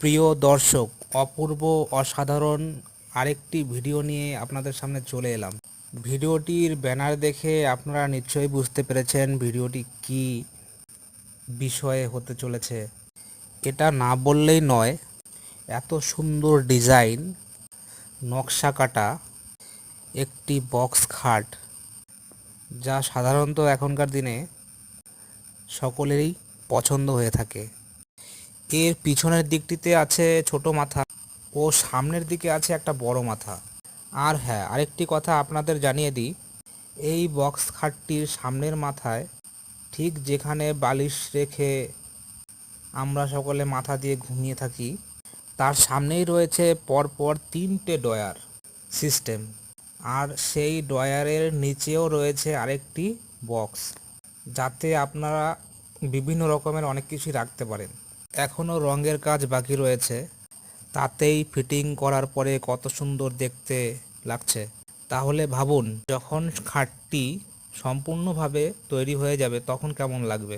প্রিয় দর্শক, অপূর্ব অসাধারণ আরেকটি ভিডিও নিয়ে আপনাদের সামনে চলে এলাম। ভিডিওটির ব্যানার দেখে আপনারা নিশ্চয়ই বুঝতে পেরেছেন ভিডিওটি কি বিষয়ে হতে চলেছে। এটা না বললেই নয়, এত সুন্দর ডিজাইন, নকশা কাটা একটি বক্স খাট, যা সাধারণত এখনকার দিনে সকলেরই পছন্দ হয়ে থাকে। এর পিছনের দিকটিতে আছে ছোট মাথা ও সামনের দিকে আছে একটা বড় মাথা। আর হ্যাঁ, আরেকটি কথা আপনাদের জানিয়ে দিই, এই বক্স খাটটির সামনের মাথায় ঠিক যেখানে বালিশ রেখে আমরা সকলে মাথা দিয়ে ঘুমিয়ে থাকি, তার সামনেই রয়েছে পরপর 3টে ড্রয়ার সিস্টেম। আর সেই ড্রয়ারের নিচেও রয়েছে আরেকটি বক্স, যাতে আপনারা বিভিন্ন রকমের অনেক কিছুই রাখতে পারেন। এখনও রঙের কাজ বাকি রয়েছে, তাতেই ফিটিং করার পরে কত সুন্দর দেখতে লাগছে। তাহলে ভাবুন, যখন খাটটি সম্পূর্ণভাবে তৈরি হয়ে যাবে তখন কেমন লাগবে।